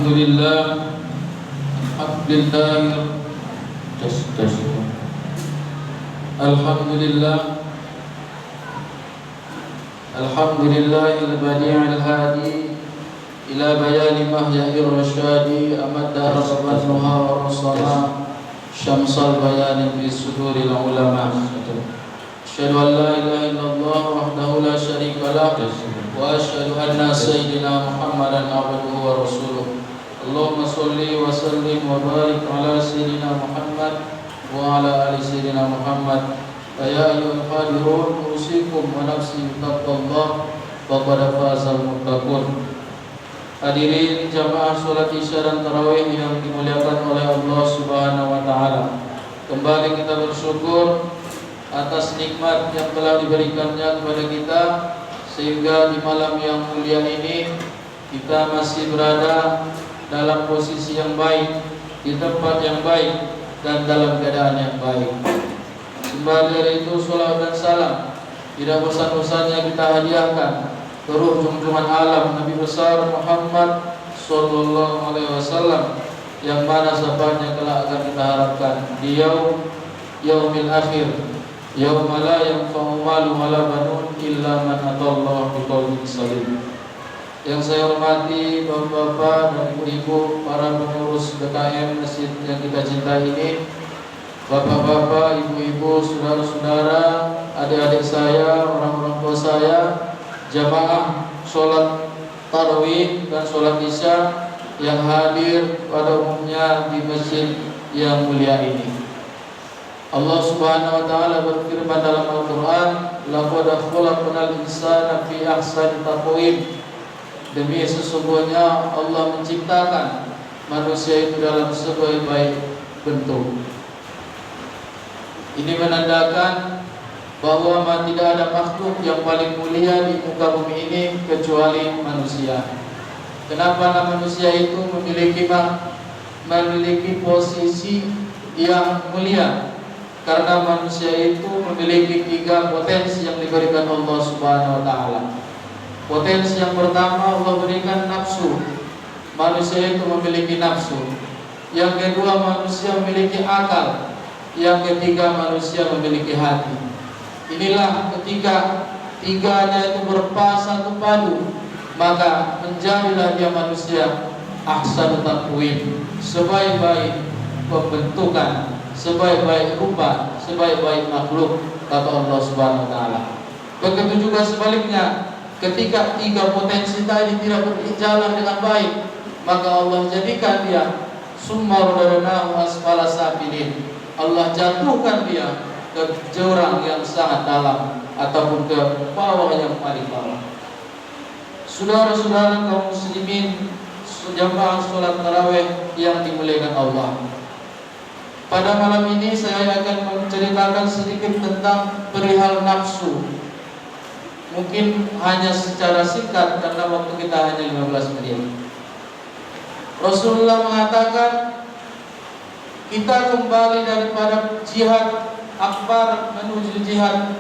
Alhamdulillah. Alhamdulillah. Alhamdulillah. Alhamdulillahil badi'il hadi ila bayani mahya'ir rasyadi amadda rabbannuha wa rasulana syamsal bayani fi suduril ulama. Asyhadu an la ilaha illallah wahdahu la syarika lah wa asyhadu anna sayyidina Muhammadan abduhu wa rasuluh. Allahumma sholli wa sallim wa barik ala sayyidina Muhammad wa ala ali sayyidina Muhammad. Ya ayyuhal hadirun usikum wa nafsi bittaqwallah faqad fazal muttaqun. Hadirin jamaah salat Isya dan tarawih yang dimuliakan oleh Allah Subhanahu wa taala. Kembali kita bersyukur atas nikmat yang telah diberikannya kepada kita, sehingga di malam yang mulia ini kita masih berada dalam posisi yang baik, di tempat yang baik, dan dalam keadaan yang baik. Sembari dari itu, salawat dan salam tidak bosan-bosannya kita hadiahkan ke ruh junjungan alam Nabi besar Muhammad sallallahu alaihi wasallam, yang mana sabanya kelak akan kita harapkan di yaumil akhir, yauma la yanfa'u malun wala banun illa man atallaha biqalbin salim. Yang saya hormati bapak-bapak dan ibu-ibu, para pengurus BKM masjid yang kita cintai ini, bapak-bapak, ibu-ibu, saudara-saudara, adik-adik saya, orang-orang tua saya, jamaah sholat tarawih dan sholat isya yang hadir pada umumnya di masjid yang mulia ini. Allah Subhanahu wa taala berfirman dalam Al-Qur'an, laqad khalaqnal insana fi ahsani taqwim. Demi sesungguhnya Allah menciptakan manusia itu dalam sebaik-baik bentuk. Ini menandakan bahwa tidak ada makhluk yang paling mulia di muka bumi ini kecuali manusia. Kenapa manusia itu memiliki posisi yang mulia? Karena manusia itu memiliki 3 potensi yang diberikan Allah Subhanahu wa taala. Potensi yang pertama, Allah berikan nafsu. Manusia itu memiliki nafsu. Yang kedua, manusia memiliki akal. Yang ketiga, manusia memiliki hati. Inilah ketika tiganya itu berpasatu padu, maka menjadilah dia manusia ahsanut taqwim, sebaik-baik pembentukan, sebaik-baik rupa, sebaik-baik makhluk, kata Allah Subhanahu wa taala. Begitu juga sebaliknya, ketika 3 potensi tadi tidak berjalan dengan baik, maka Allah jadikan dia summa radadnahu asfala safilin. Allah jatuhkan dia ke jurang yang sangat dalam ataupun ke bawah yang paling bawah. Saudara-saudara kaum muslimin, jamaah salat tarawih yang dimuliakan Allah. Pada malam ini saya akan menceritakan sedikit tentang perihal nafsu. Mungkin hanya secara singkat karena waktu kita hanya 15 menit. Rasulullah mengatakan, kita kembali daripada jihad akbar menuju jihad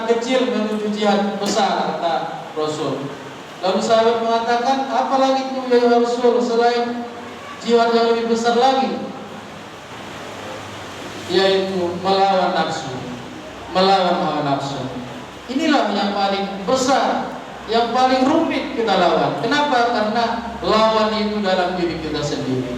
kecil menuju jihad besar, kata Rasul. Lalu sahabat mengatakan, apalagi itu ya Rasul selain jihad yang lebih besar lagi, yaitu melawan nafsu, melawan hawa nafsu. Inilah yang paling besar, yang paling rumit kita lawan. Kenapa? Karena lawan itu dalam diri kita sendiri.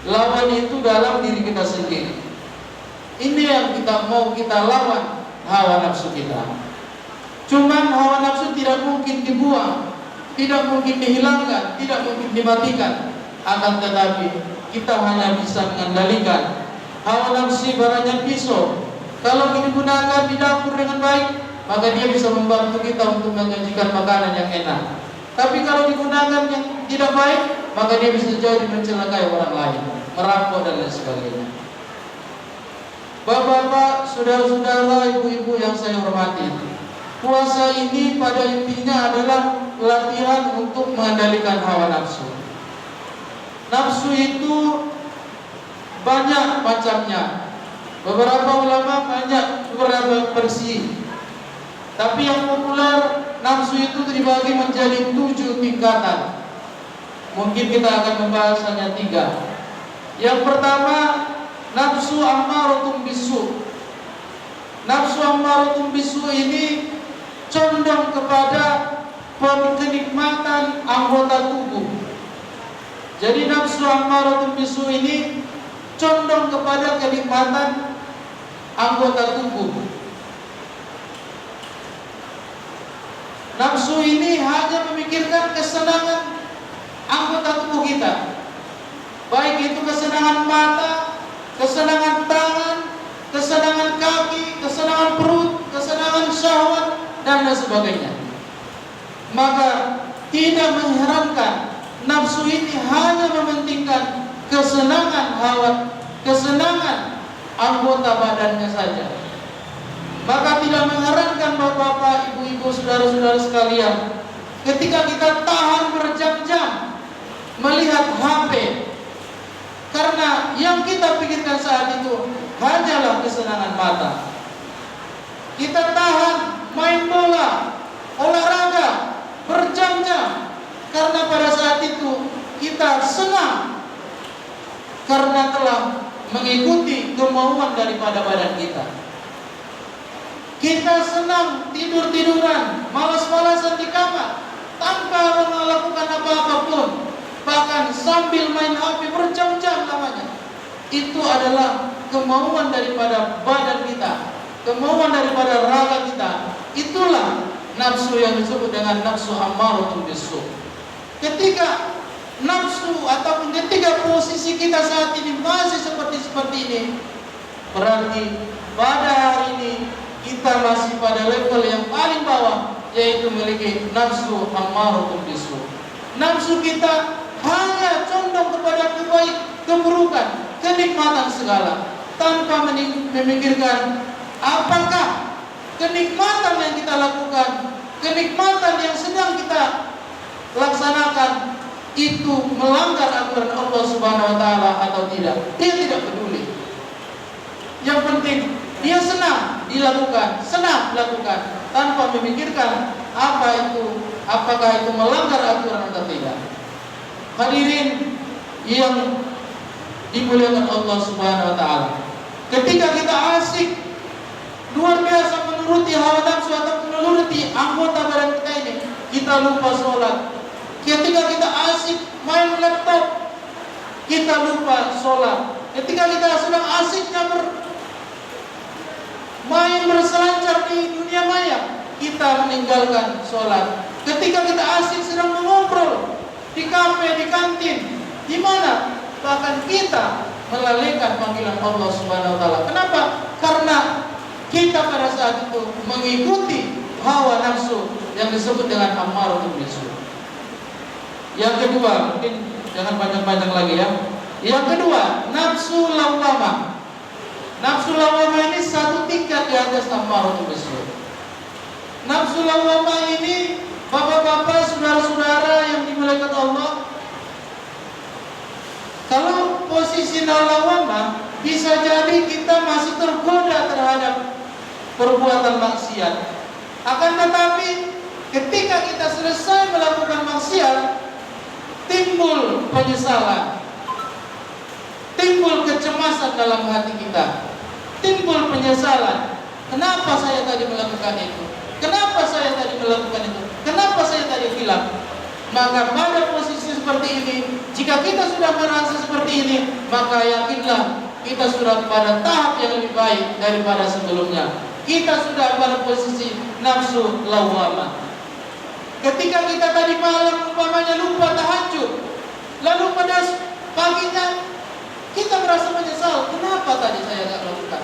Lawan itu dalam diri kita sendiri. Ini yang kita mau kita lawan, hawa nafsu kita. Cuman hawa nafsu tidak mungkin dibuang, tidak mungkin dihilangkan, tidak mungkin dimatikan. Akan tetapi kita hanya bisa mengendalikan hawa nafsu ibaratnya pisau. Kalau digunakan di dapur dengan baik, maka dia bisa membantu kita untuk menyajikan makanan yang enak. Tapi kalau digunakan yang tidak baik, maka dia bisa jadi mencelakai orang lain, merampok dan lain sebagainya. Bapak-bapak, saudara-saudara, ibu-ibu yang saya hormati, puasa ini pada intinya adalah latihan untuk mengendalikan hawa nafsu. Nafsu itu banyak macamnya. Beberapa ulama banyak beberapa versi. Tapi yang populer, nafsu itu dibagi menjadi 7 tingkatan. Mungkin kita akan membahas hanya 3. Yang pertama, nafsu ammaratun bisu. Nafsu ammaratun bisu ini condong kepada kenikmatan anggota tubuh. Jadi nafsu ammaratun bisu ini condong kepada kenikmatan anggota tubuh. Nafsu ini hanya memikirkan kesenangan anggota tubuh kita, baik itu kesenangan mata, kesenangan tangan, kesenangan kaki, kesenangan perut, kesenangan syahwat, dan lain sebagainya. Maka tidak mengherankan nafsu ini hanya mementingkan kesenangan hawa, kesenangan anggota badannya saja. Maka tidak mengherankan bapak-bapak, ibu-ibu, saudara-saudara sekalian, ketika kita tahan berjam-jam melihat HP, karena yang kita pikirkan saat itu hanyalah kesenangan mata. Kita tahan main bola, olahraga berjam-jam, karena pada saat itu kita senang karena telah mengikuti kemauan daripada badan kita. Kita senang tidur-tiduran, malas-malasan di kamar tanpa melakukan apa-apa pun, bahkan sambil main HP berjam-jam lamanya. Itu adalah kemauan daripada badan kita, kemauan daripada raga kita. Itulah nafsu yang disebut dengan nafsu ammaratun bisu. Ketika nafsu ataupun ketika posisi kita saat ini masih seperti ini, berarti pada hari ini kita masih pada level yang paling bawah, yaitu memiliki nafsu ammaratun bisu. Nafsu kita hanya condong kepada keburukan, kenikmatan segala, tanpa memikirkan apakah kenikmatan yang kita lakukan, kenikmatan yang sedang kita laksanakan itu melanggar aturan Allah Subhanahu wa taala atau tidak. Dia tidak peduli. Yang penting dia senang dilakukan, tanpa memikirkan apakah itu melanggar aturan atau tidak. Hadirin yang dimuliakan Allah Subhanahu wa taala, ketika kita asik luar biasa menuruti hawa nafsu atau menuruti anggota badan kita ini, kita lupa sholat. Ketika kita asik main laptop, kita lupa sholat. Ketika kita sedang asiknya main berselancar di dunia maya, kita meninggalkan sholat. Ketika kita asik sedang mengobrol di kafe, di kantin, di mana, bahkan kita melalaikan panggilan Allah Subhanahu wa taala. Kenapa? Karena kita pada saat itu mengikuti hawa nafsu yang disebut dengan ammaratun bisu. Yang kedua, mungkin jangan panjang-panjang lagi ya. Yang kedua, nafsu lawwamah. Nafsu lawwamah ini satu tingkat di atas ammaratun bisu. Nafsu lawwamah ini, bapak-bapak, saudara-saudara yang dimuliakan Allah, kalau posisi lawwamah, bisa jadi kita masih tergoda terhadap perbuatan maksiat. Akan tetapi ketika kita selesai melakukan maksiat, timbul penyesalan, timbul kecemasan dalam hati kita, timbul penyesalan. Kenapa saya tadi melakukan itu? Kenapa saya tadi melakukan itu? Kenapa saya tadi hilang? Maka pada posisi seperti ini, jika kita sudah merasa seperti ini, maka yakinlah kita sudah pada tahap yang lebih baik daripada sebelumnya. Kita sudah pada posisi nafsu lawwamah. Ketika kita tadi malam umpamanya lupa tahajud, lalu pada paginya kita merasa menyesal, kenapa tadi saya tidak lakukan?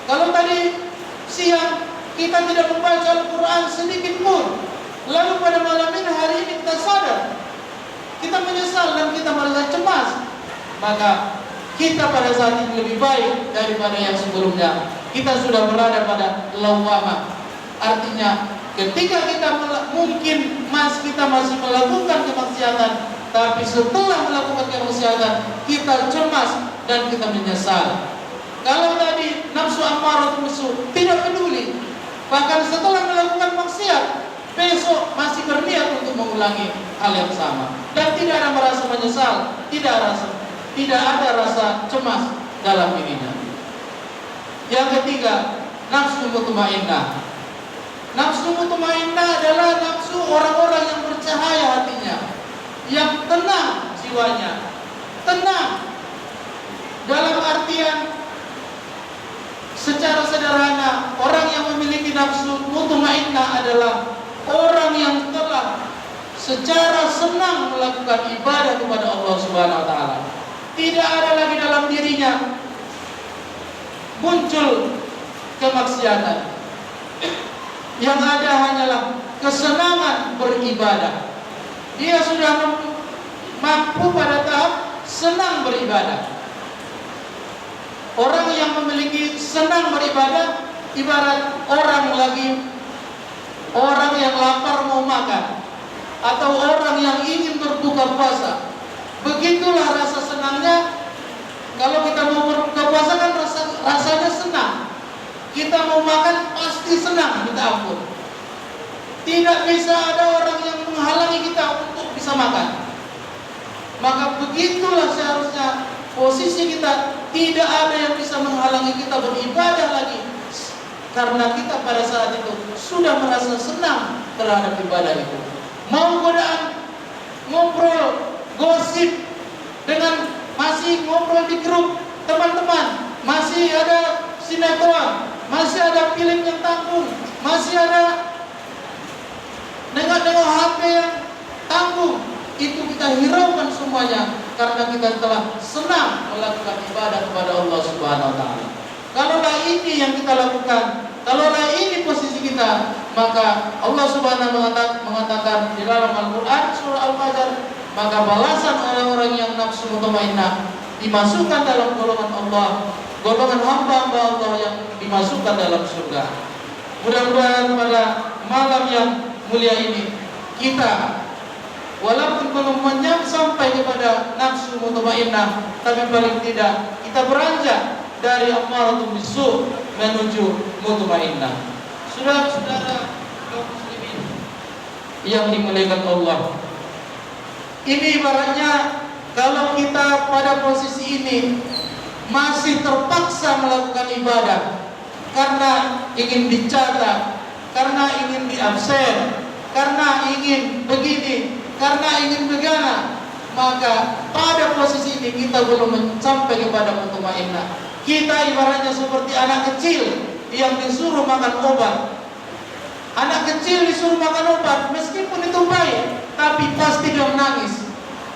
Kalau tadi siang kita tidak membaca Al-Quran sedikit pun, lalu pada malam ini, hari ini kita sadar, kita menyesal dan kita merasa cemas, maka kita pada saat ini lebih baik daripada yang sebelumnya. Kita sudah berada pada lawwamah. Artinya ketika kita mungkin kita masih melakukan kemaksiatan, tapi setelah melakukan kemaksiatan kita cemas dan kita menyesal. Kalau tadi nafsu ammaratun bisu tidak peduli, bahkan setelah melakukan maksiat besok masih berniat untuk mengulangi hal yang sama dan tidak ada merasa menyesal, tidak ada rasa cemas dalam dirinya. Yang ketiga, nafsu mutmainnah. Nafsu mutmainnah adalah nafsu orang-orang yang bercahaya hatinya, yang tenang jiwanya. Tenang dalam artian secara sederhana, orang yang memiliki nafsu mutmainnah adalah orang yang telah secara senang melakukan ibadah kepada Allah Subhanahu wa taala. Tidak ada lagi dalam dirinya muncul kemaksiatan. Yang ada hanyalah kesenangan beribadah. Dia sudah mampu pada tahap senang beribadah. Orang yang memiliki senang beribadah ibarat orang yang lapar mau makan, atau orang yang ingin berbuka puasa. Begitulah rasa senangnya. Kalau kita mau berbuka puasa kan rasanya senang. Kita mau makan pasti senang, minta ampun. Tidak bisa ada orang yang menghalangi kita untuk bisa makan. Maka begitulah seharusnya posisi kita. Tidak ada yang bisa menghalangi kita beribadah lagi, karena kita pada saat itu sudah merasa senang terhadap ibadah itu. Mau godaan, ngobrol, gosip dengan masih ngobrol di grup teman-teman, masih ada sinetron, masih ada film yang tanggung, masih ada nengok-nengok HP yang tanggung, itu kita hiraukan semuanya karena kita telah senang melakukan ibadah kepada Allah Subhanahu wa taala. Kalaulah ini yang kita lakukan, kalaulah ini posisi kita, maka Allah Subhanahu wa taala mengatakan di dalam Al-Qur'an surah Al-Fajr, maka balasan orang-orang yang nafsu mutmainnah dimasukkan dalam golongan Allah, golongan hamba-hamba Allah yang dimasukkan dalam surga. Mudah-mudahan pada malam yang mulia ini kita walaupun belum sampai kepada nafsu mutmainnah, tapi paling tidak kita beranjak dari amaratul bisu menuju mutmainnah. Saudara-saudara kaum muslimin yang dimuliakan Allah, ini ibaratnya kalau kita pada posisi ini masih terpaksa melakukan ibadah karena ingin dicatat, karena ingin diabsen, karena ingin begini, karena ingin begana, maka pada posisi ini kita belum sampai kepada mutmainnah. Kita ibaratnya seperti anak kecil yang disuruh makan obat. Anak kecil disuruh makan obat, meskipun itu baik, tapi pasti dia menangis,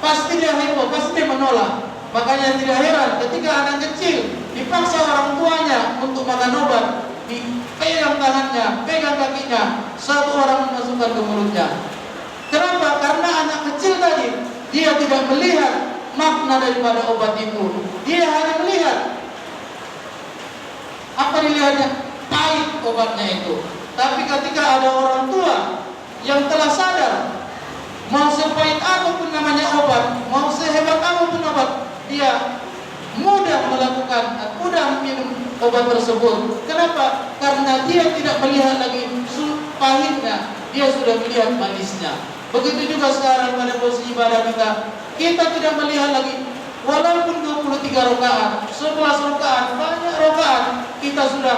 pasti dia heboh, pasti dia menolak. Makanya tidak heran ketika anak kecil dipaksa orang tuanya untuk makan obat, dipegang tangannya, pegang kakinya, satu orang memasukkan ke mulutnya. Kenapa? Karena anak kecil tadi dia tidak melihat makna daripada obat itu. Dia hanya melihat apa dilihatnya? Pahit obatnya itu. Tapi ketika ada orang tua yang telah sadar, mau sepahit apapun namanya obat, mau sehebat apapun obat, dia mudah melakukan, mudah minum obat tersebut. Kenapa? Karena dia tidak melihat lagi pahitnya, dia sudah melihat manisnya. Begitu juga sekarang pada posisi ibadah kita tidak melihat lagi, walaupun 23 rakaat, 11 rakaat, banyak rakaat, kita sudah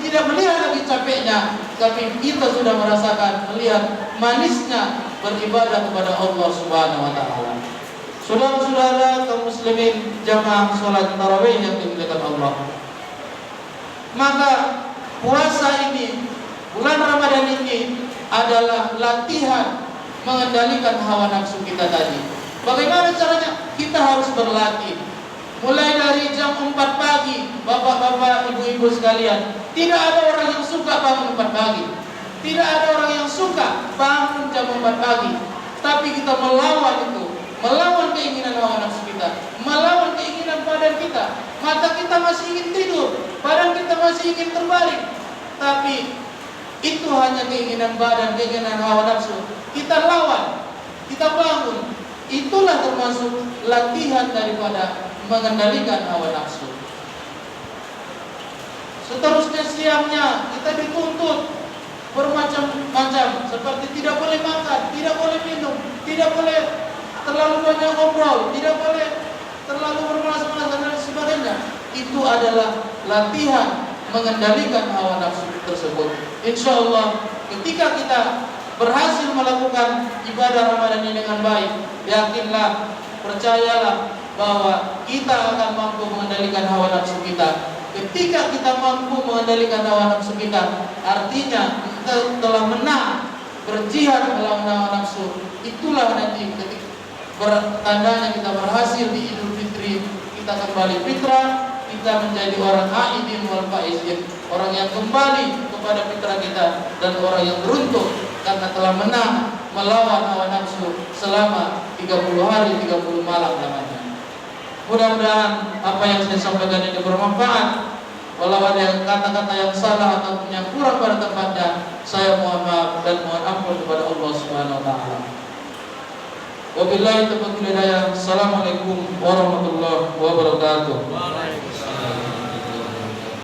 tidak melihat lagi capeknya, tapi kita sudah merasakan, melihat manisnya beribadah kepada Allah Subhanahu wa taala. Saudara-saudara kaum muslimin jamaah salat tarawih yang dimuliakan Allah, maka puasa ini, bulan Ramadan ini adalah latihan mengendalikan hawa nafsu kita tadi. Bagaimana caranya? Kita harus berlatih. Mulai dari jam 4 pagi, bapak-bapak, ibu-ibu sekalian, tidak ada orang yang suka bangun 4 pagi. Tidak ada orang yang suka bangun jam 4 pagi. Tapi kita melawan itu, melawan keinginan hawa nafsu kita, melawan keinginan badan kita. Mata kita masih ingin tidur, badan kita masih ingin terbaring. Tapi itu hanya keinginan badan, keinginan hawa nafsu. Kita lawan, kita bangun. Itulah termasuk latihan daripada mengendalikan hawa nafsu. Seterusnya siangnya kita dituntut bermacam-macam, seperti tidak boleh makan, tidak boleh tidak boleh terlalu banyak ngobrol, tidak boleh terlalu bermalas-malasan dan sebagainya. Itu adalah latihan mengendalikan hawa nafsu tersebut. Insya Allah ketika kita berhasil melakukan ibadah Ramadan ini dengan baik, yakinlah, percayalah bahwa kita akan mampu mengendalikan hawa nafsu kita. Ketika kita mampu mengendalikan hawa nafsu kita, artinya kita telah menang berjihad melawan hawa nafsu. Itulah nanti ketika tandanya kita berhasil di Idul Fitri, kita kembali fitrah, kita menjadi orang aidin wal faizin, orang yang kembali kepada fitrah kita dan orang yang beruntung karena telah menang melawan hawa nafsu selama 30 hari 30 malam lamanya. Mudah-mudahan apa yang saya sampaikan ini bermanfaat. Walau ada yang kata-kata yang salah ataupun yang kurang pada tempatnya, saya mohon maaf dan mohon ampun kepada Allah Subhanahu wa taala. Wabillahi taufiq wal hidayah. Assalamualaikum warahmatullahi wabarakatuh.